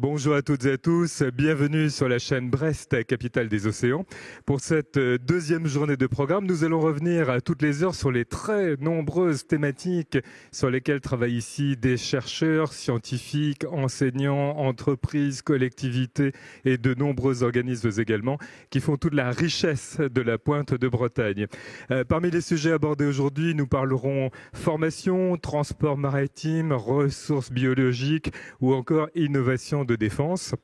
Bonjour à toutes et à tous, bienvenue sur la chaîne Brest, capitale des océans. Pour cette deuxième journée de programme, nous allons revenir à toutes les heures sur les très nombreuses thématiques sur lesquelles travaillent ici des chercheurs, scientifiques, enseignants, entreprises, collectivités et de nombreux organismes également qui font toute la richesse de la pointe de Bretagne. Parmi les sujets abordés aujourd'hui, nous parlerons formation, transport maritime, ressources biologiques ou encore innovation de défense.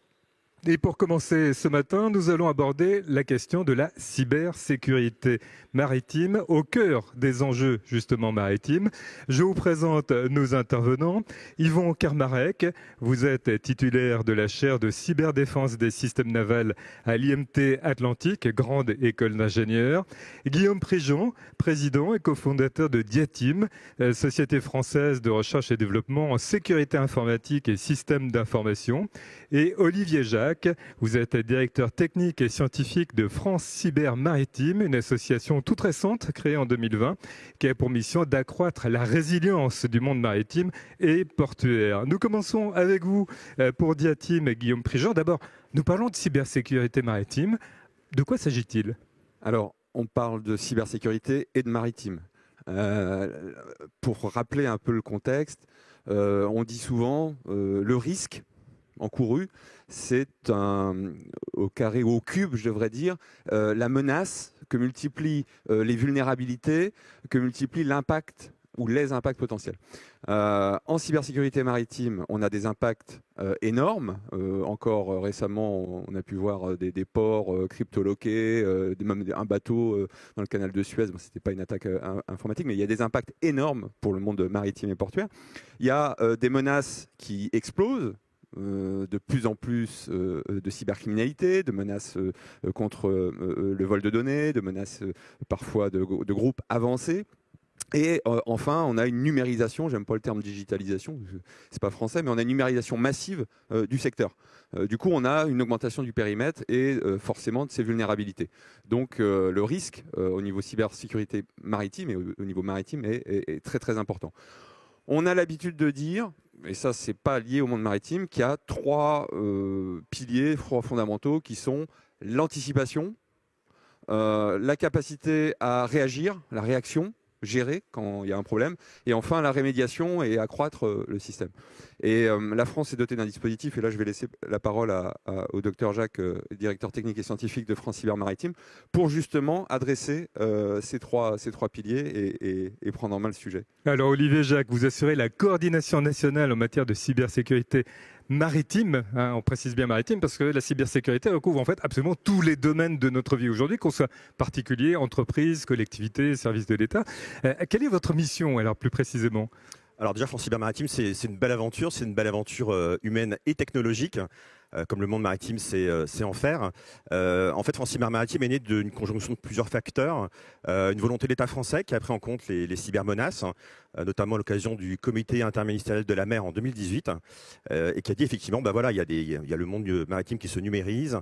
Et pour commencer ce matin, nous allons aborder la question de la cybersécurité maritime au cœur des enjeux justement maritimes. Je vous présente nos intervenants. Yvon Kermarek, vous êtes titulaire de la chaire de cyberdéfense des systèmes navals à l'IMT Atlantique, grande école d'ingénieurs. Guillaume Prigent, président et cofondateur de Diatim, société française de recherche et développement en sécurité informatique et systèmes d'information. Et Olivier Jacques, vous êtes directeur technique et scientifique de France Cyber Maritime, une association toute récente créée en 2020 qui a pour mission d'accroître la résilience du monde maritime et portuaire. Nous commençons avec vous pour Diatim et Guillaume Prigent. D'abord, nous parlons de cybersécurité maritime. De quoi s'agit-il ? Alors, on parle de cybersécurité et de maritime. Pour rappeler un peu le contexte, on dit souvent le risque encouru, c'est au carré ou au cube, je devrais dire, la menace que multiplient les vulnérabilités, que multiplie l'impact ou les impacts potentiels. En cybersécurité maritime, on a des impacts énormes. Encore récemment, on a pu voir des ports cryptoloqués, même un bateau dans le canal de Suez. Bon, ce n'était pas une attaque informatique, mais il y a des impacts énormes pour le monde maritime et portuaire. Il y a des menaces qui explosent. De plus en plus de cybercriminalité, de menaces contre le vol de données, de menaces parfois de groupes avancés. Et enfin, on a une numérisation, j'aime pas le terme digitalisation, c'est pas français, mais on a une numérisation massive du secteur. Du coup, on a une augmentation du périmètre et forcément de ses vulnérabilités. Donc le risque au niveau cybersécurité maritime et au niveau maritime est très très important. On a l'habitude de dire, et ça c'est pas lié au monde maritime, qu'il y a trois piliers fondamentaux qui sont l'anticipation, la capacité à réagir, la réaction, gérer quand il y a un problème, et enfin la rémédiation et accroître le système. Et la France est dotée d'un dispositif, et là je vais laisser la parole au docteur Jacques, directeur technique et scientifique de France Cyber Maritime, pour justement adresser ces trois piliers et prendre en main le sujet. Alors Olivier Jacques, vous assurez la coordination nationale en matière de cybersécurité maritime, hein, on précise bien maritime, parce que la cybersécurité recouvre en fait absolument tous les domaines de notre vie aujourd'hui, qu'on soit particulier, entreprise, collectivité, service de l'État. Quelle est votre mission alors plus précisément ? Alors déjà, France Cyber Maritime, c'est une belle aventure, humaine et technologique. Comme le monde maritime c'est en faire. En fait, France Cyber Maritime est née d'une conjonction de plusieurs facteurs. Une volonté de l'État français qui a pris en compte les cybermenaces, notamment à l'occasion du comité interministériel de la mer en 2018, et qui a dit effectivement, il y a le monde maritime qui se numérise,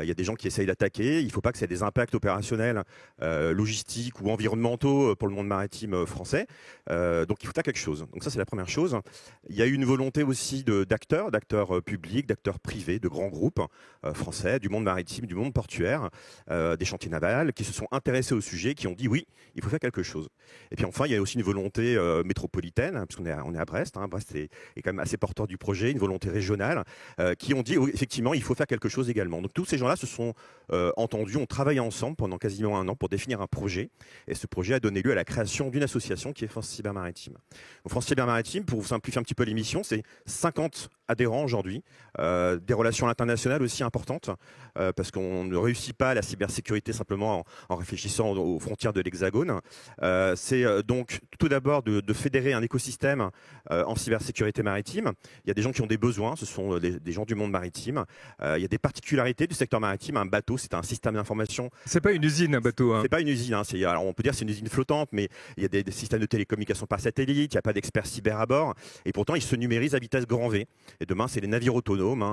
il y a des gens qui essayent d'attaquer, il ne faut pas que ça ait des impacts opérationnels, logistiques ou environnementaux pour le monde maritime français. Donc il faut faire quelque chose. Donc ça, c'est la première chose. Il y a eu une volonté aussi d'acteurs publics, d'acteurs privés, de grands groupes français, du monde maritime, du monde portuaire, des chantiers navals, qui se sont intéressés au sujet, qui ont dit oui, il faut faire quelque chose. Et puis enfin, il y a aussi une volonté métropolitaine, parce qu'on est à Brest, Brest est quand même assez porteur du projet, une volonté régionale, qui ont dit oui, effectivement, il faut faire quelque chose également. Donc tous ces gens-là se sont entendus, ont travaillé ensemble pendant quasiment un an pour définir un projet, et ce projet a donné lieu à la création d'une association qui est France Cyber Maritime. Donc, France Cyber Maritime, pour vous simplifier un petit peu l'émission, c'est 50 adhérents aujourd'hui, des relations internationales aussi importantes, parce qu'on ne réussit pas la cybersécurité simplement en réfléchissant aux frontières de l'Hexagone. C'est donc tout d'abord de fédérer un écosystème en cybersécurité maritime. Il y a des gens qui ont des besoins, ce sont des gens du monde maritime. Il y a des particularités du secteur maritime. Un bateau, c'est un système d'information. C'est pas une usine, un bateau. C'est pas une usine. Alors on peut dire que c'est une usine flottante, mais il y a des systèmes de télécommunication par satellite, il n'y a pas d'experts cyber à bord, et pourtant ils se numérisent à vitesse grand V. Et demain, c'est les navires autonomes,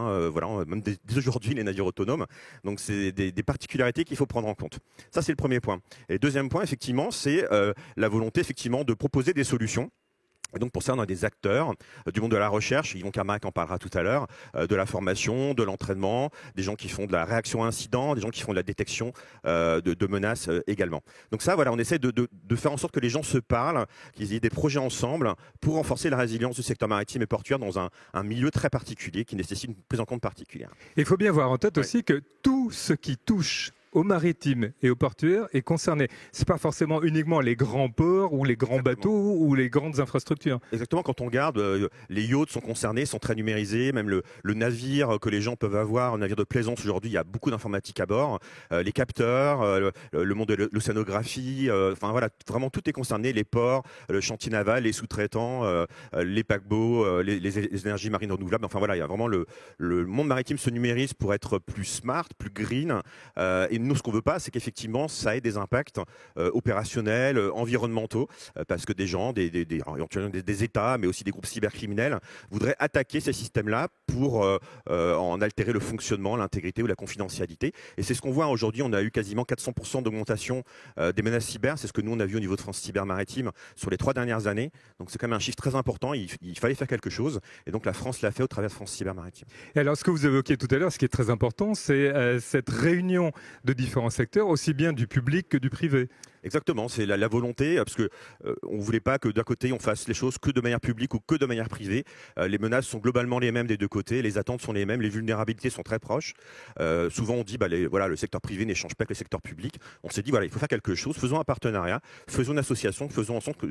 même dès aujourd'hui, les navires autonomes. Donc, c'est des particularités qu'il faut prendre en compte. Ça, c'est le premier point. Et le deuxième point, effectivement, c'est la volonté, effectivement, de proposer des solutions Et donc pour ça, on a des acteurs du monde de la recherche, Yvon Carmack en parlera tout à l'heure, de la formation, de l'entraînement, des gens qui font de la réaction à incident, des gens qui font de la détection de menaces également. Donc ça, voilà, on essaie de faire en sorte que les gens se parlent, qu'ils aient des projets ensemble pour renforcer la résilience du secteur maritime et portuaire dans un milieu très particulier qui nécessite une prise en compte particulière. Il faut bien avoir en tête aussi que tout ce qui touche au maritime et au portuaire est concerné. Ce n'est pas forcément uniquement les grands ports ou les grands bateaux ou les grandes infrastructures. Exactement, quand on regarde, les yachts sont concernés, sont très numérisés, même le navire que les gens peuvent avoir, un navire de plaisance aujourd'hui, il y a beaucoup d'informatique à bord, les capteurs, le monde de l'océanographie, enfin voilà, vraiment tout est concerné, les ports, le chantier naval, les sous-traitants, les paquebots, les énergies marines renouvelables, enfin voilà, il y a vraiment le monde maritime se numérise pour être plus smart, plus green, et nous, ce qu'on veut pas, c'est qu'effectivement, ça ait des impacts opérationnels, environnementaux, parce que des gens, des États, mais aussi des groupes cybercriminels, voudraient attaquer ces systèmes-là pour en altérer le fonctionnement, l'intégrité ou la confidentialité. Et c'est ce qu'on voit aujourd'hui. On a eu quasiment 400% d'augmentation des menaces cyber. C'est ce que nous, on a vu au niveau de France Cyber Maritime sur les 3 dernières années. Donc c'est quand même un chiffre très important. Il fallait faire quelque chose. Et donc la France l'a fait au travers de France Cyber Maritime. Et alors, ce que vous évoquiez tout à l'heure, ce qui est très important, c'est cette réunion de différents secteurs, aussi bien du public que du privé. Exactement, c'est la volonté, parce que on ne voulait pas que d'un côté on fasse les choses que de manière publique ou que de manière privée. Les menaces sont globalement les mêmes des deux côtés, les attentes sont les mêmes, les vulnérabilités sont très proches. Souvent on dit voilà, le secteur privé n'échange pas avec le secteur public. On s'est dit voilà, il faut faire quelque chose, faisons un partenariat, faisons une association, faisons en sorte que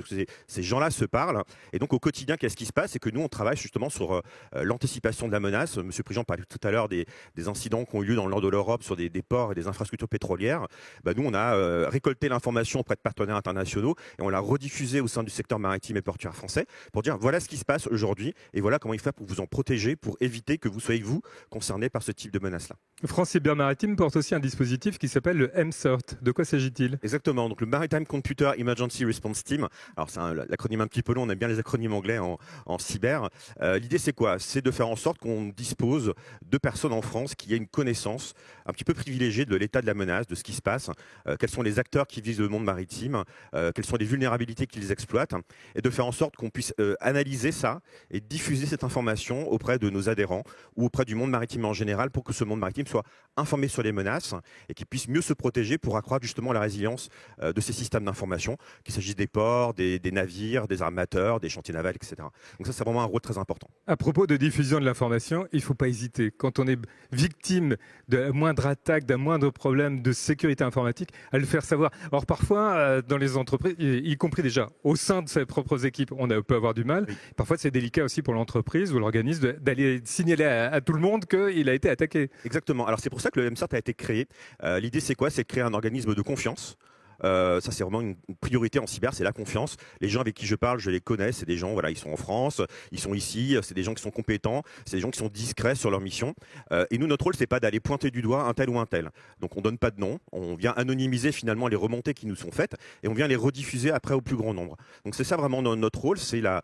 ces gens-là se parlent. Et donc au quotidien, qu'est-ce qui se passe? C'est que nous on travaille justement sur l'anticipation de la menace. Monsieur Prigent parlait tout à l'heure des incidents qui ont eu lieu dans le nord de l'Europe sur des ports et des infrastructures pétrolières. Nous on a récolté l'information auprès de partenaires internationaux et on l'a rediffusé au sein du secteur maritime et portuaire français pour dire voilà ce qui se passe aujourd'hui et voilà comment il faut pour vous en protéger, pour éviter que vous soyez vous concernés par ce type de menace-là. France Cyber Maritime porte aussi un dispositif qui s'appelle le MCERT. De quoi s'agit-il? Exactement, donc le Maritime Computer Emergency Response Team. Alors c'est l'acronyme un petit peu long, on aime bien les acronymes anglais en cyber. L'idée c'est quoi? C'est de faire en sorte qu'on dispose de personnes en France qui aient une connaissance un petit peu privilégiée de l'état de la menace, de ce qui se passe, quels sont les acteurs qui visent le monde maritime, quelles sont les vulnérabilités qu'ils exploitent, et de faire en sorte qu'on puisse analyser ça et diffuser cette information auprès de nos adhérents ou auprès du monde maritime en général pour que ce monde maritime soit informé sur les menaces et qu'il puisse mieux se protéger pour accroître justement la résilience de ces systèmes d'information, qu'il s'agisse des ports, des navires, des armateurs, des chantiers navals, etc. Donc ça, c'est vraiment un rôle très important. À propos de diffusion de l'information, il ne faut pas hésiter. Quand on est victime de la moindre attaque, d'un moindre problème de sécurité informatique, à le faire savoir. Alors parfois, dans les entreprises, y compris déjà au sein de ses propres équipes, on peut avoir du mal. Oui. Parfois, c'est délicat aussi pour l'entreprise ou l'organisme d'aller signaler à tout le monde qu'il a été attaqué. Exactement. Alors c'est pour ça que le MCERT a été créé. L'idée, c'est quoi? C'est de créer un organisme de confiance. Ça, c'est vraiment une priorité en cyber, c'est la confiance. Les gens avec qui je parle, je les connais. C'est des gens, voilà, ils sont en France, ils sont ici. C'est des gens qui sont compétents, c'est des gens qui sont discrets sur leur mission. Et nous, notre rôle, c'est pas d'aller pointer du doigt un tel ou un tel. Donc, on donne pas de nom. On vient anonymiser finalement les remontées qui nous sont faites et on vient les rediffuser après au plus grand nombre. Donc, c'est ça vraiment notre rôle, c'est la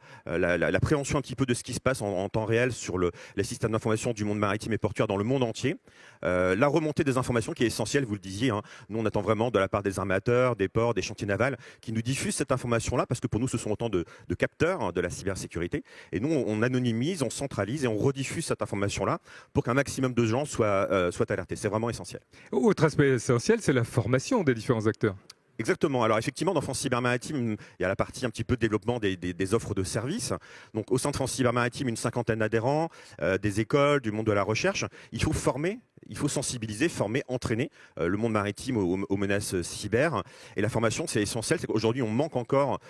préhension un petit peu de ce qui se passe en temps réel sur les systèmes d'information du monde maritime et portuaire dans le monde entier. La remontée des informations qui est essentielle, vous le disiez. Nous, on attend vraiment de la part des armateurs, des ports, des chantiers navals qui nous diffusent cette information-là parce que pour nous, ce sont autant de capteurs de la cybersécurité. Et nous, on anonymise, on centralise et on rediffuse cette information-là pour qu'un maximum de gens soient alertés. C'est vraiment essentiel. Autre aspect essentiel, c'est la formation des différents acteurs. Exactement. Alors effectivement, dans France Cyber Maritime, il y a la partie un petit peu de développement des offres de services. Donc au sein de France Cyber Maritime, une cinquantaine d'adhérents, des écoles, du monde de la recherche. Il faut former, il faut sensibiliser, former, entraîner le monde maritime aux menaces cyber. Et la formation, c'est essentiel. C'est qu'aujourd'hui, on manque encore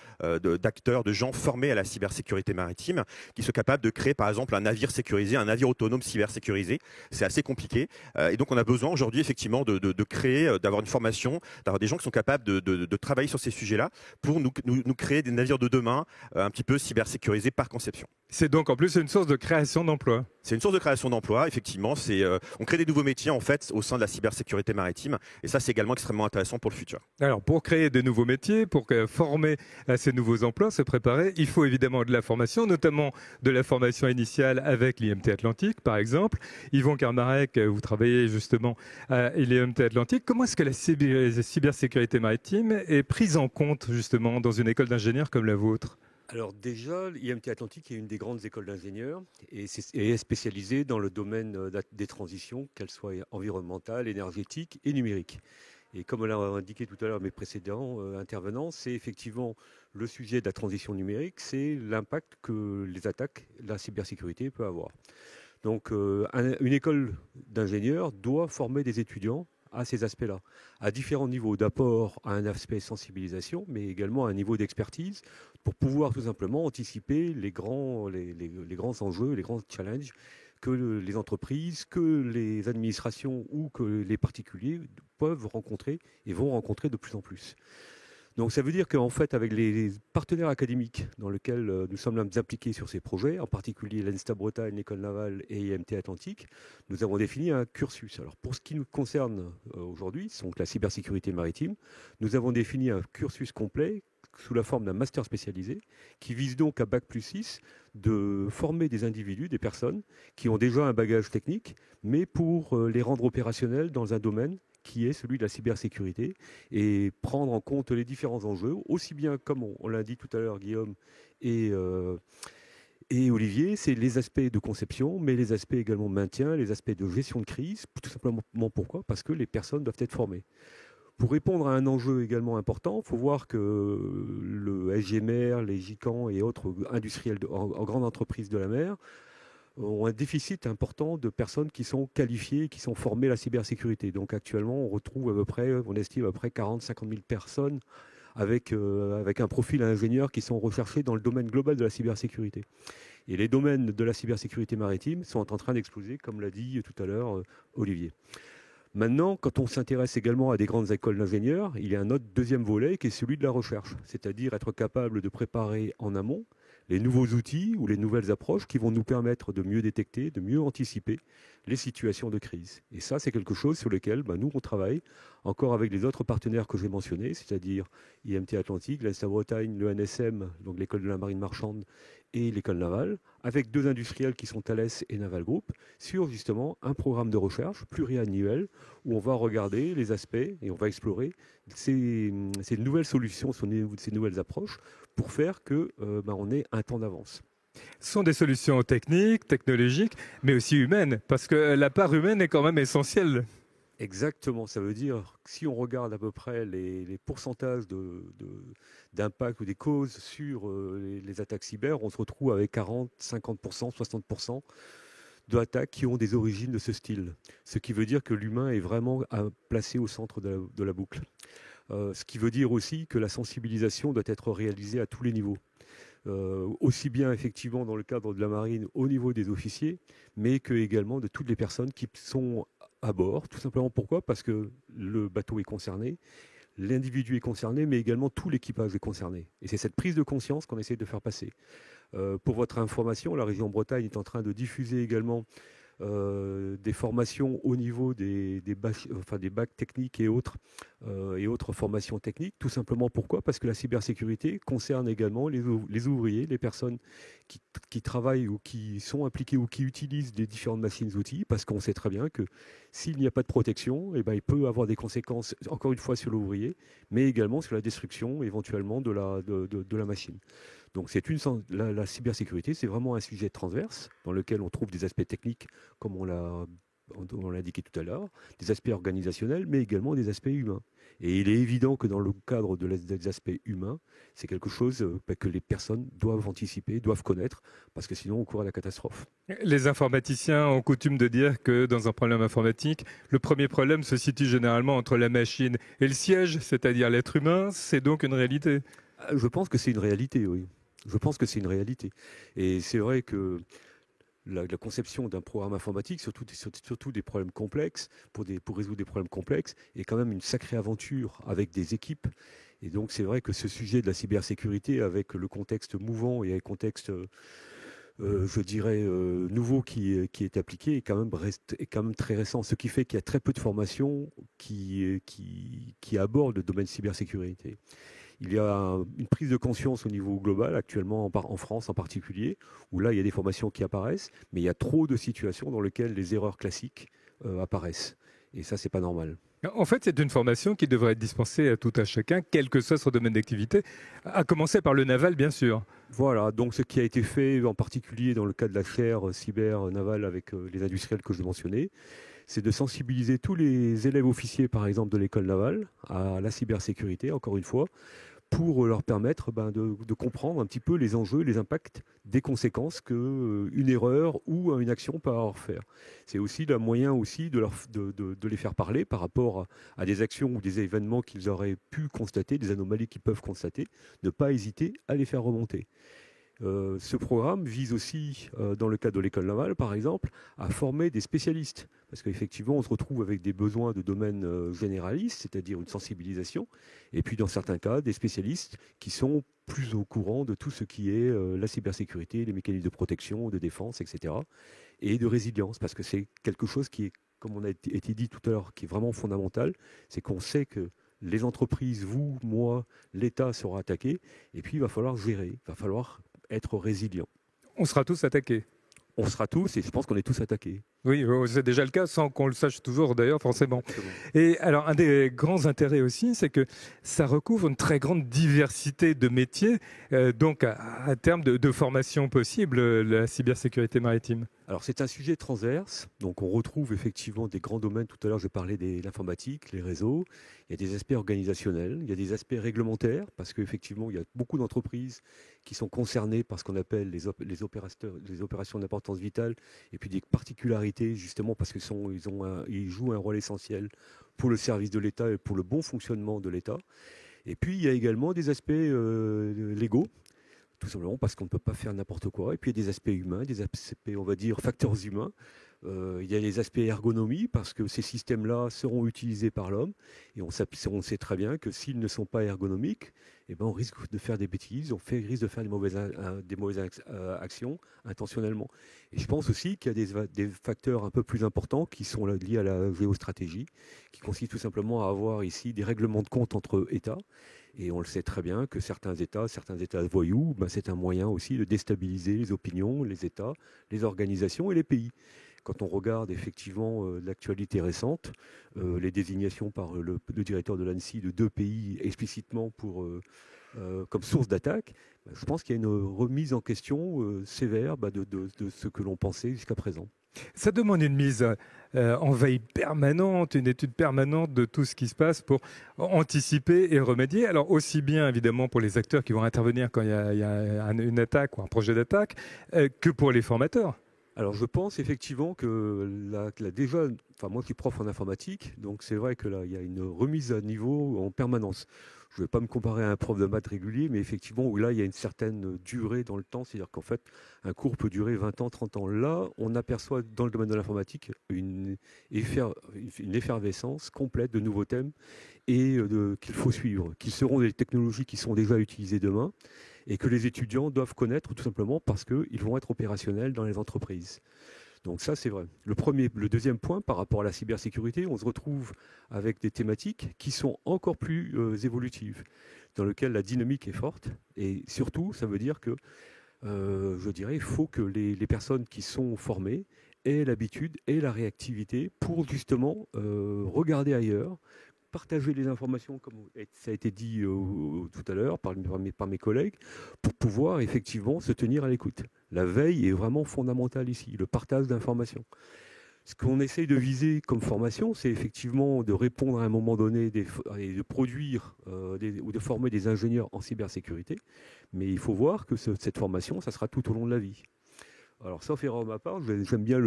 d'acteurs, de gens formés à la cybersécurité maritime qui soient capables de créer, par exemple, un navire sécurisé, un navire autonome cybersécurisé. C'est assez compliqué. Et donc, on a besoin aujourd'hui, effectivement, de créer, d'avoir une formation, d'avoir des gens qui sont capables de travailler sur ces sujets-là pour nous créer des navires de demain un petit peu cybersécurisés par conception. C'est donc en plus une source de création d'emplois. C'est une source de création d'emplois, effectivement. On crée des nouveaux métiers en fait au sein de la cybersécurité maritime et ça c'est également extrêmement intéressant pour le futur. Alors pour créer des nouveaux métiers, pour former à ces nouveaux emplois, se préparer, il faut évidemment de la formation, notamment de la formation initiale avec l'IMT Atlantique par exemple. Yvon Carmack, vous travaillez justement à l'IMT Atlantique. Comment est-ce que la cybersécurité maritime est prise en compte justement dans une école d'ingénieurs comme la vôtre ? Alors déjà, l'IMT Atlantique est une des grandes écoles d'ingénieurs et est spécialisée dans le domaine des transitions, qu'elles soient environnementales, énergétiques et numériques. Et comme on l'a indiqué tout à l'heure mes précédents intervenants, c'est effectivement le sujet de la transition numérique, c'est l'impact que les attaques, la cybersécurité peut avoir. Donc une école d'ingénieurs doit former des étudiants à ces aspects-là, à différents niveaux d'apport, à un aspect sensibilisation, mais également à un niveau d'expertise, pour pouvoir tout simplement anticiper les grands enjeux, les grands challenges que les entreprises, que les administrations ou que les particuliers peuvent rencontrer et vont rencontrer de plus en plus. Donc ça veut dire qu'en fait, avec les partenaires académiques dans lesquels nous sommes impliqués sur ces projets, en particulier l'ENSTA Bretagne, l'École navale et IMT Atlantique, nous avons défini un cursus. Alors pour ce qui nous concerne aujourd'hui, donc la cybersécurité maritime, nous avons défini un cursus complet sous la forme d'un master spécialisé qui vise donc à Bac+6 de former des individus, des personnes qui ont déjà un bagage technique, mais pour les rendre opérationnels dans un domaine qui est celui de la cybersécurité et prendre en compte les différents enjeux, aussi bien comme on l'a dit tout à l'heure Guillaume et Olivier, c'est les aspects de conception, mais les aspects également de maintien, les aspects de gestion de crise, tout simplement pourquoi ? Parce que les personnes doivent être formées. Pour répondre à un enjeu également important, il faut voir que le SGMR, les GICAN et autres industriels en grande entreprise de la mer ont un déficit important de personnes qui sont qualifiées, qui sont formées à la cybersécurité. Donc actuellement, on retrouve à peu près, on estime à peu près 40-50 000 personnes avec un profil ingénieur qui sont recherchés dans le domaine global de la cybersécurité. Et les domaines de la cybersécurité maritime sont en train d'exploser, comme l'a dit tout à l'heure Olivier. Maintenant, quand on s'intéresse également à des grandes écoles d'ingénieurs, il y a un autre deuxième volet qui est celui de la recherche, c'est-à-dire être capable de préparer en amont les nouveaux outils ou les nouvelles approches qui vont nous permettre de mieux détecter, de mieux anticiper les situations de crise. Et ça, c'est quelque chose sur lequel nous, on travaille encore avec les autres partenaires que j'ai mentionnés, c'est-à-dire IMT Atlantique, l'ENSTA Bretagne, le NSM, donc l'école de la marine marchande, et l'école navale, avec deux industriels qui sont Thales et Naval Group, sur justement un programme de recherche pluriannuel où on va regarder les aspects et on va explorer ces nouvelles solutions, ces nouvelles approches pour faire qu'on ait un temps d'avance. Ce sont des solutions techniques, technologiques, mais aussi humaines, parce que la part humaine est quand même essentielle. Exactement, ça veut dire que si on regarde à peu près les pourcentages d'impact ou des causes sur les attaques cyber, on se retrouve avec 40, 50%, 60% d'attaques qui ont des origines de ce style. Ce qui veut dire que l'humain est vraiment placé au centre de la boucle. Ce qui veut dire aussi que la sensibilisation doit être réalisée à tous les niveaux. Aussi bien effectivement dans le cadre de la marine au niveau des officiers, mais que également de toutes les personnes qui sont à bord. Tout simplement pourquoi ? Parce que le bateau est concerné, l'individu est concerné, mais également tout l'équipage est concerné. Et c'est cette prise de conscience qu'on essaie de faire passer. Pour votre information, la région Bretagne est en train de diffuser également des formations au niveau des bacs techniques et autres formations techniques. Tout simplement pourquoi ? Parce que la cybersécurité concerne également les ouvriers, les personnes qui travaillent ou qui sont impliquées ou qui utilisent des différentes machines-outils, parce qu'on sait très bien que s'il n'y a pas de protection, il peut avoir des conséquences, encore une fois, sur l'ouvrier, mais également sur la destruction éventuellement de la machine. Donc la cybersécurité, c'est vraiment un sujet transverse dans lequel on trouve des aspects techniques, comme on l'a indiqué tout à l'heure, des aspects organisationnels, mais également des aspects humains. Et il est évident que dans le cadre des aspects humains, c'est quelque chose que les personnes doivent anticiper, doivent connaître, parce que sinon on court à la catastrophe. Les informaticiens ont coutume de dire que dans un problème informatique, le premier problème se situe généralement entre la machine et le siège, c'est-à-dire l'être humain. C'est donc une réalité. Je pense que c'est une réalité, oui. Je pense que c'est une réalité. Et c'est vrai que la conception d'un programme informatique, surtout des problèmes complexes, pour résoudre des problèmes complexes, est quand même une sacrée aventure avec des équipes. Et donc c'est vrai que ce sujet de la cybersécurité, avec le contexte mouvant et le contexte, nouveau qui est appliqué, est quand même très récent. Ce qui fait qu'il y a très peu de formations qui abordent le domaine cybersécurité. Il y a une prise de conscience au niveau global, actuellement en France en particulier, où là, il y a des formations qui apparaissent, mais il y a trop de situations dans lesquelles les erreurs classiques apparaissent. Et ça, c'est pas normal. En fait, c'est une formation qui devrait être dispensée à tout à chacun, quel que soit son domaine d'activité, à commencer par le naval, bien sûr. Voilà, donc ce qui a été fait en particulier dans le cas de la chaire cyber navale avec les industriels que je mentionnais, c'est de sensibiliser tous les élèves officiers, par exemple, de l'école navale à la cybersécurité, encore une fois, pour leur permettre de comprendre un petit peu les enjeux, les impacts des conséquences qu'une erreur ou une action peut avoir faire. C'est aussi un moyen aussi de les faire parler par rapport à des actions ou des événements qu'ils auraient pu constater, des anomalies qu'ils peuvent constater, ne pas hésiter à les faire remonter. Ce programme vise aussi, dans le cadre de l'école navale par exemple, à former des spécialistes. Parce qu'effectivement, on se retrouve avec des besoins de domaine généraliste, c'est-à-dire une sensibilisation, et puis dans certains cas, des spécialistes qui sont plus au courant de tout ce qui est la cybersécurité, les mécanismes de protection, de défense, etc. Et de résilience, parce que c'est quelque chose qui est, comme on a été dit tout à l'heure, qui est vraiment fondamental, c'est qu'on sait que les entreprises, vous, moi, l'État sera attaqué, et puis il va falloir gérer, il va falloir être résilient. On sera tous attaqués. On sera tous, et je pense qu'on est tous attaqués. Oui, c'est déjà le cas, sans qu'on le sache toujours d'ailleurs, forcément. Exactement. Et alors, un des grands intérêts aussi, c'est que ça recouvre une très grande diversité de métiers, donc à terme de formation possible, la cybersécurité maritime. Alors c'est un sujet transverse, donc on retrouve effectivement des grands domaines. Tout à l'heure j'ai parlé de l'informatique, les réseaux, il y a des aspects organisationnels, il y a des aspects réglementaires, parce qu'effectivement il y a beaucoup d'entreprises qui sont concernées par ce qu'on appelle les opérations d'importance vitale, et puis des particularités justement parce qu'ils jouent un rôle essentiel pour le service de l'État et pour le bon fonctionnement de l'État. Et puis il y a également des aspects légaux, tout simplement parce qu'on ne peut pas faire n'importe quoi. Et puis il y a des aspects humains, des aspects, on va dire, facteurs humains. Il y a les aspects ergonomie, parce que ces systèmes-là seront utilisés par l'homme. Et on sait très bien que s'ils ne sont pas ergonomiques, eh ben on risque de faire des bêtises, risque de faire des mauvaises actions intentionnellement. Et je pense aussi qu'il y a des facteurs un peu plus importants qui sont liés à la géostratégie, qui consistent tout simplement à avoir ici des règlements de compte entre États. Et on le sait très bien que certains États voyous, c'est un moyen aussi de déstabiliser les opinions, les États, les organisations et les pays. Quand on regarde effectivement l'actualité récente, les désignations par le directeur de l'ANSSI de 2 pays explicitement comme source d'attaque, je pense qu'il y a une remise en question sévère de ce que l'on pensait jusqu'à présent. Ça demande une mise en veille permanente, une étude permanente de tout ce qui se passe pour anticiper et remédier. Alors aussi bien évidemment pour les acteurs qui vont intervenir quand il y a une attaque ou un projet d'attaque, que pour les formateurs. Alors je pense effectivement que déjà, moi je suis prof en informatique, donc c'est vrai que là il y a une remise à niveau en permanence. Je ne vais pas me comparer à un prof de maths régulier, mais effectivement où là il y a une certaine durée dans le temps, c'est-à-dire qu'en fait un cours peut durer 20 ans, 30 ans. Là on aperçoit dans le domaine de l'informatique une effervescence complète de nouveaux thèmes et qu'il faut suivre, qui seront des technologies qui sont déjà utilisées demain, et que les étudiants doivent connaître tout simplement parce qu'ils vont être opérationnels dans les entreprises. Donc ça, c'est vrai. Le deuxième point, par rapport à la cybersécurité, on se retrouve avec des thématiques qui sont encore plus évolutives, dans lesquelles la dynamique est forte. Et surtout, ça veut dire que, je dirais, il faut que les personnes qui sont formées aient l'habitude et la réactivité pour justement regarder ailleurs, partager les informations, comme ça a été dit tout à l'heure par mes collègues, pour pouvoir effectivement se tenir à l'écoute. La veille est vraiment fondamentale ici, le partage d'informations. Ce qu'on essaye de viser comme formation, c'est effectivement de répondre à un moment donné et de produire ou de former des ingénieurs en cybersécurité. Mais il faut voir que cette formation, ça sera tout au long de la vie. Alors, sauf erreur de ma part, j'aime bien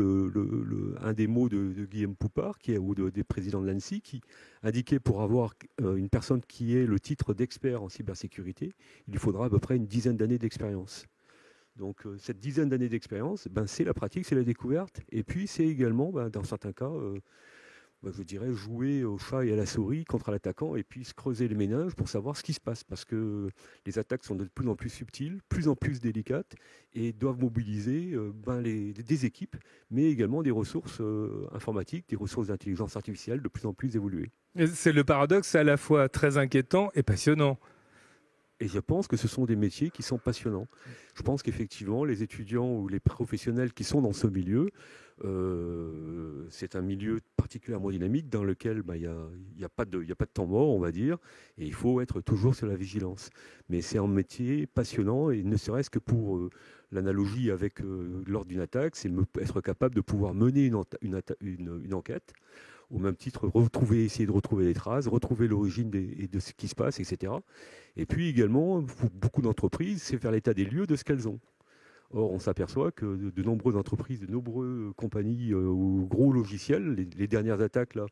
un des mots de Guillaume Poupard, des présidents de l'ANSSI, qui indiquait pour avoir une personne qui ait le titre d'expert en cybersécurité, il lui faudra à peu près une dizaine d'années d'expérience. Donc, cette dizaine d'années d'expérience, c'est la pratique, c'est la découverte. Et puis, c'est également, dans certains cas, je dirais, jouer au chat et à la souris contre l'attaquant et puis se creuser les méninges pour savoir ce qui se passe. Parce que les attaques sont de plus en plus subtiles, plus en plus délicates et doivent mobiliser des équipes, mais également des ressources informatiques, des ressources d'intelligence artificielle de plus en plus évoluées. C'est le paradoxe à la fois très inquiétant et passionnant. Et je pense que ce sont des métiers qui sont passionnants. Je pense qu'effectivement, les étudiants ou les professionnels qui sont dans ce milieu, c'est un milieu particulièrement dynamique dans lequel il y a pas de temps mort, on va dire, et il faut être toujours sur la vigilance. Mais c'est un métier passionnant, et ne serait-ce que pour l'analogie avec lors d'une attaque, c'est être capable de pouvoir mener une enquête, au même titre essayer de retrouver les traces, retrouver l'origine de ce qui se passe, etc. Et puis également, pour beaucoup d'entreprises, c'est faire l'état des lieux de ce qu'elles ont. Or, on s'aperçoit que de nombreuses entreprises, de nombreuses compagnies ou gros logiciels, les dernières attaques là,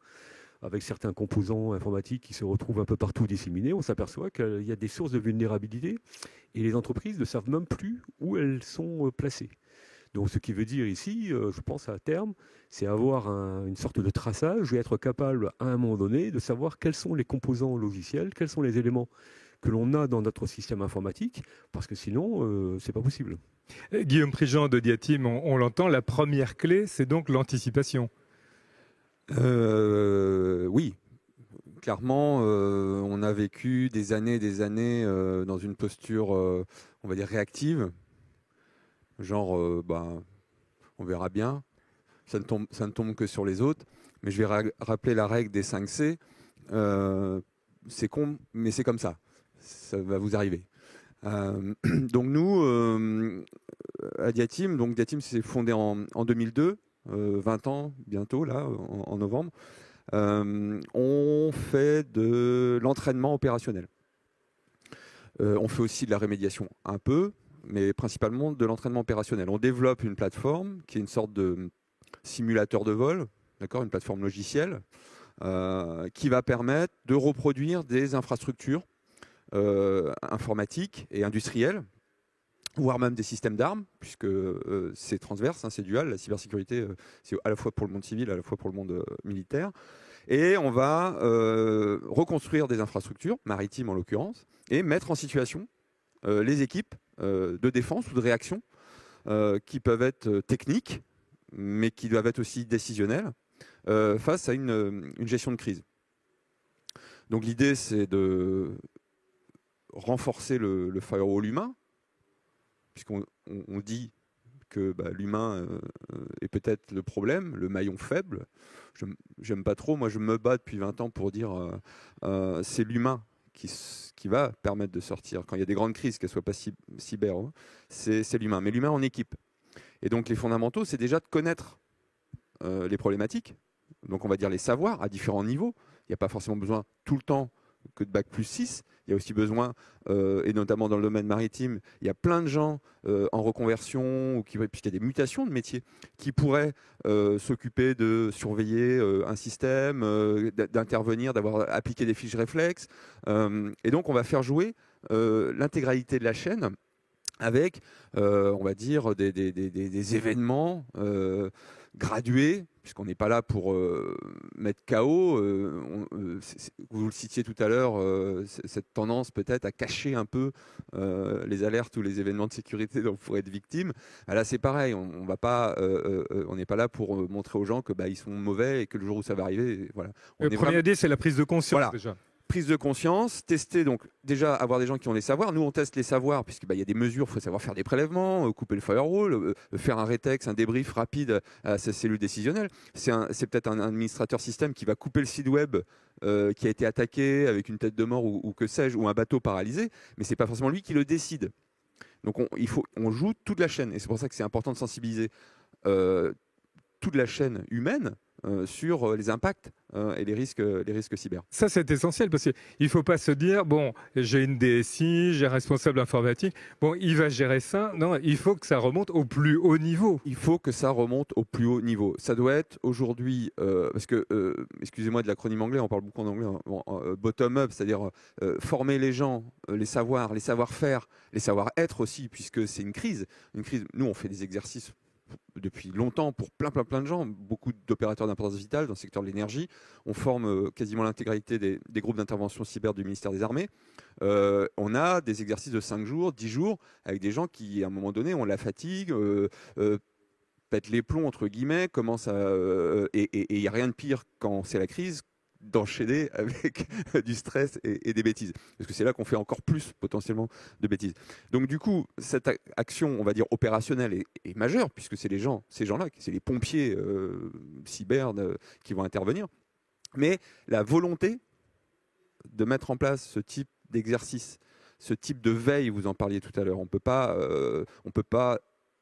avec certains composants informatiques qui se retrouvent un peu partout disséminés, on s'aperçoit qu'il y a des sources de vulnérabilité et les entreprises ne savent même plus où elles sont placées. Donc, ce qui veut dire ici, je pense à terme, c'est avoir une sorte de traçage et être capable à un moment donné de savoir quels sont les composants logiciels, quels sont les éléments que l'on a dans notre système informatique, parce que sinon, c'est pas possible. Guillaume Prigent de Diatim, on l'entend, la première clé, c'est donc l'anticipation. Oui, clairement, on a vécu des années dans une posture, on va dire, réactive. Genre, on verra bien, ça ne tombe que sur les autres. Mais je vais rappeler la règle des 5 C. C'est con, mais c'est comme ça. Ça va vous arriver. Donc nous, à Diatim, Diatim s'est fondé en 2002, 20 ans bientôt, là, en novembre. On fait de l'entraînement opérationnel. On fait aussi de la rémédiation un peu, mais principalement de l'entraînement opérationnel. On développe une plateforme qui est une sorte de simulateur de vol, d'accord, une plateforme logicielle, qui va permettre de reproduire des infrastructures informatiques et industrielles, voire même des systèmes d'armes, puisque c'est transverse, c'est dual. La cybersécurité, c'est à la fois pour le monde civil, à la fois pour le monde militaire. Et on va reconstruire des infrastructures, maritimes en l'occurrence, et mettre en situation les équipes de défense ou de réaction qui peuvent être techniques, mais qui doivent être aussi décisionnelles, face à une gestion de crise. Donc l'idée, c'est de renforcer le firewall humain, puisqu'on dit que l'humain est peut-être le problème, le maillon faible. J'aime pas trop, moi je me bats depuis 20 ans pour dire c'est l'humain qui va permettre de sortir. Quand il y a des grandes crises, qu'elles ne soient pas cyber, c'est l'humain. Mais l'humain en équipe. Et donc les fondamentaux, c'est déjà de connaître les problématiques. Donc on va dire les savoirs à différents niveaux. Il n'y a pas forcément besoin tout le temps que de Bac+6. Il y a aussi besoin, et notamment dans le domaine maritime, il y a plein de gens en reconversion, puisqu'il y a des mutations de métiers, qui pourraient s'occuper de surveiller un système, d'intervenir, d'avoir appliqué des fiches réflexes. Et donc on va faire jouer l'intégralité de la chaîne avec, on va dire, des événements gradués, puisqu'on n'est pas là pour mettre KO. Vous le citiez tout à l'heure, cette tendance peut-être à cacher un peu les alertes ou les événements de sécurité dont vous pourrez être victime. Là, c'est pareil, on n'est pas là pour montrer aux gens que ils sont mauvais et que le jour où ça va arriver, voilà. Le premier AD, c'est la prise de conscience, voilà. Déjà. Prise de conscience, tester, donc déjà avoir des gens qui ont les savoirs. Nous, on teste les savoirs, puisqu'il y a des mesures, il faut savoir faire des prélèvements, couper le firewall, faire un rétex, un débrief rapide à sa cellule décisionnelle. C'est peut-être un administrateur système qui va couper le site web qui a été attaqué avec une tête de mort ou que sais-je, ou un bateau paralysé, mais ce n'est pas forcément lui qui le décide. Donc on joue toute la chaîne, et c'est pour ça que c'est important de sensibiliser toute la chaîne humaine sur les impacts et les risques cyber. Ça, c'est essentiel parce qu'il ne faut pas se dire, bon, j'ai une DSI, j'ai un responsable informatique, bon, il va gérer ça. Non, il faut que ça remonte au plus haut niveau. Il faut que ça remonte au plus haut niveau. Ça doit être aujourd'hui, parce que, excusez-moi de l'acronyme anglais, on parle beaucoup en anglais, bottom-up, c'est-à-dire former les gens, les savoir-faire, les savoir-être aussi, puisque c'est une crise. Nous, on fait des exercices depuis longtemps pour plein de gens, beaucoup d'opérateurs d'importance vitale dans le secteur de l'énergie. On forme quasiment l'intégralité des groupes d'intervention cyber du ministère des Armées. On a des exercices de 5 jours, 10 jours, avec des gens qui, à un moment donné, ont la fatigue, pètent les plombs, entre guillemets, commencent à... et il n'y a rien de pire quand c'est la crise d'enchaîner avec du stress et des bêtises. Parce que c'est là qu'on fait encore plus potentiellement de bêtises. Donc du coup, cette action, on va dire opérationnelle, est majeure, puisque c'est ces gens-là, c'est les pompiers cyber qui vont intervenir. Mais la volonté de mettre en place ce type d'exercice, ce type de veille, vous en parliez tout à l'heure, on ne peut pas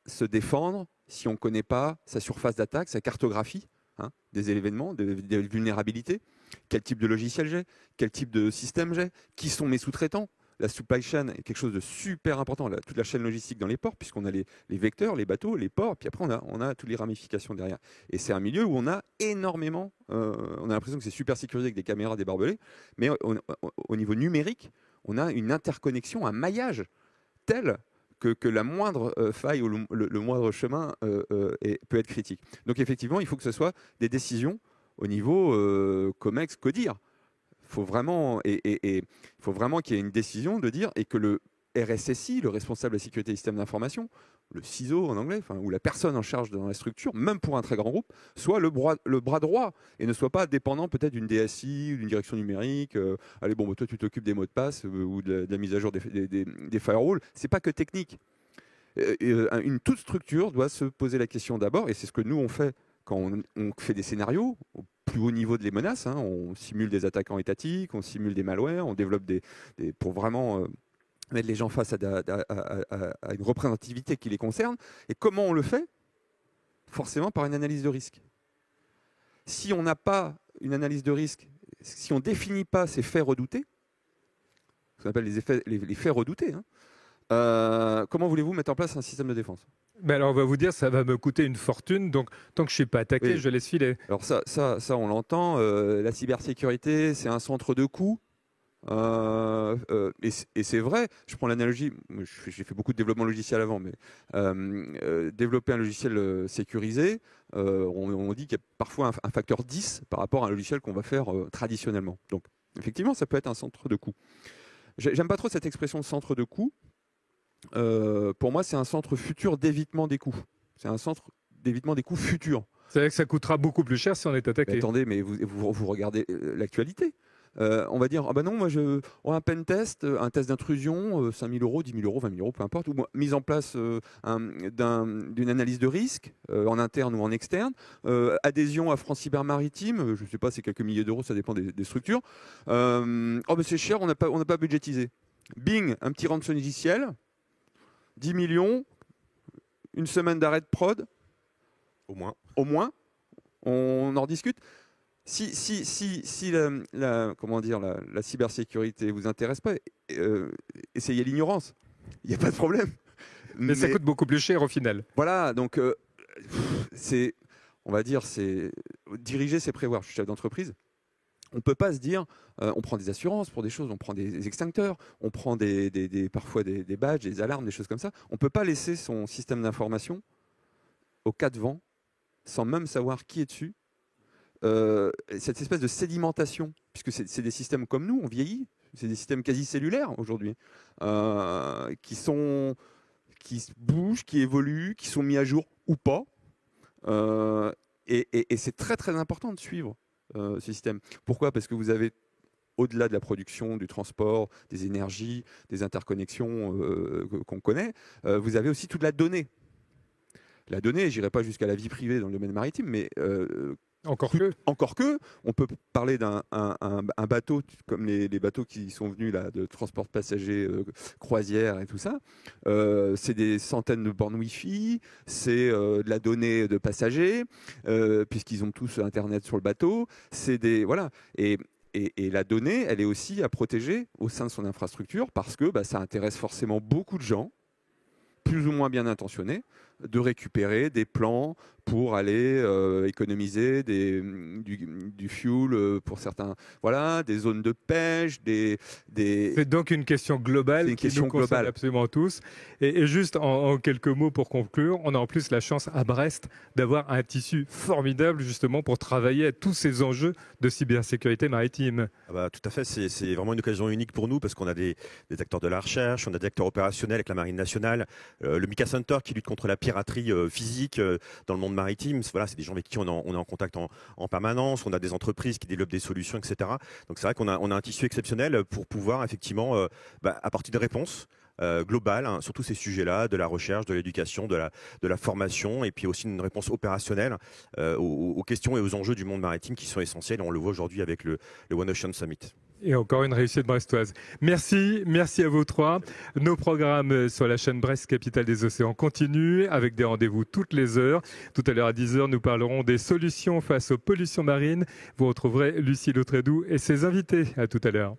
se défendre si on ne connaît pas sa surface d'attaque, sa cartographie des événements, des vulnérabilités, quel type de logiciel j'ai, quel type de système j'ai, qui sont mes sous-traitants. La supply chain est quelque chose de super important, toute la chaîne logistique dans les ports, puisqu'on a les vecteurs, les bateaux, les ports, puis après on a toutes les ramifications derrière. Et c'est un milieu où on a énormément, on a l'impression que c'est super sécurisé avec des caméras, des barbelés, mais au niveau numérique, on a une interconnexion, un maillage tel que la moindre faille ou le moindre chemin peut être critique. Donc effectivement, il faut que ce soit des décisions au niveau COMEX, CODIR. Il faut vraiment qu'il y ait une décision de dire, et que le RSSI, le responsable de la sécurité des systèmes d'information, le CISO en anglais, ou la personne en charge dans la structure, même pour un très grand groupe, soit le bras droit et ne soit pas dépendant peut-être d'une DSI ou d'une direction numérique. Allez, bon, toi tu t'occupes des mots de passe ou de la mise à jour des firewalls. C'est pas que technique. Une toute structure doit se poser la question d'abord, et c'est ce que nous on fait quand on fait des scénarios au plus haut niveau de les menaces. On simule des attaquants étatiques, on simule des malwares, on développe pour vraiment mettre les gens face à une représentativité qui les concerne. Et comment on le fait? Forcément par une analyse de risque. Si on n'a pas une analyse de risque, si on ne définit pas ces faits redoutés, ce qu'on appelle les faits redoutés, comment voulez-vous mettre en place un système de défense? Mais alors on va vous dire, ça va me coûter une fortune, donc tant que je ne suis pas attaqué, oui, je laisse filer. Alors ça on l'entend, la cybersécurité, c'est un centre de coût. Et c'est vrai, je prends l'analogie, j'ai fait beaucoup de développement logiciel avant, mais développer un logiciel sécurisé, on dit qu'il y a parfois un facteur 10 par rapport à un logiciel qu'on va faire traditionnellement. Donc effectivement, ça peut être un centre de coût. J'aime pas trop cette expression de centre de coût. Pour moi, c'est un centre futur d'évitement des coûts. C'est un centre d'évitement des coûts futurs. C'est-à-dire que ça coûtera beaucoup plus cher si on est attaqué. Mais attendez, mais vous regardez l'actualité. On va dire, ah ben non, moi un pen test, un test d'intrusion, 5 000 €, 10 000 €, 20 000 €, peu importe, ou mise en place d'une analyse de risque en interne ou en externe, adhésion à France Cyber Maritime, je ne sais pas, c'est quelques milliers d'euros, ça dépend des structures. Oh ben c'est cher, on n'a pas budgétisé. Bing, un petit rançon logiciel, 10 millions, une semaine d'arrêt de prod. Au moins, on en discute. Si la cybersécurité vous intéresse pas, essayez l'ignorance. Il n'y a pas de problème. Mais ça coûte beaucoup plus cher au final. Voilà, donc on va dire, diriger, c'est prévoir. Je suis chef d'entreprise. On ne peut pas se dire, on prend des assurances pour des choses, on prend des extincteurs, on prend parfois des badges, des alarmes, des choses comme ça. On ne peut pas laisser son système d'information au cas de vent, sans même savoir qui est dessus. Cette espèce de sédimentation, puisque c'est des systèmes comme nous, on vieillit, c'est des systèmes quasi cellulaires aujourd'hui, qui bougent, qui évoluent, qui sont mis à jour ou pas. Et c'est très très important de suivre ce système. Pourquoi? Parce que vous avez, au-delà de la production, du transport, des énergies, des interconnexions qu'on connaît, vous avez aussi toute la donnée. La donnée, je n'irai pas jusqu'à la vie privée dans le domaine maritime, mais Encore que, on peut parler d'un bateau, comme les bateaux qui sont venus là, de transport de passagers, croisières et tout ça. C'est des centaines de bornes Wi-Fi, c'est de la donnée de passagers, puisqu'ils ont tous Internet sur le bateau. Voilà. Et la donnée, elle est aussi à protéger au sein de son infrastructure, parce que ça intéresse forcément beaucoup de gens, plus ou moins bien intentionnés, de récupérer des plans pour aller économiser du fuel pour certains, voilà, des zones de pêche, C'est donc une question globale qui nous concerne absolument tous. Et juste en quelques mots pour conclure, on a en plus la chance à Brest d'avoir un tissu formidable justement pour travailler à tous ces enjeux de cybersécurité maritime. Tout à fait, c'est vraiment une occasion unique pour nous parce qu'on a des acteurs de la recherche, on a des acteurs opérationnels avec la Marine nationale, le MICA Center qui lutte contre la piraterie physique dans le monde maritime. Voilà, c'est des gens avec qui on est en contact en permanence. On a des entreprises qui développent des solutions, etc. Donc c'est vrai qu'on a un tissu exceptionnel pour pouvoir effectivement apporter des réponses globales sur tous ces sujets-là, de la recherche, de l'éducation, de la formation, et puis aussi une réponse opérationnelle aux questions et aux enjeux du monde maritime qui sont essentiels. On le voit aujourd'hui avec le One Ocean Summit. Et encore une réussite brestoise. Merci à vous trois. Nos programmes sur la chaîne Brest, capitale des océans, continuent avec des rendez-vous toutes les heures. Tout à l'heure à 10h, nous parlerons des solutions face aux pollutions marines. Vous retrouverez Lucie Lautrédoux et ses invités. À tout à l'heure.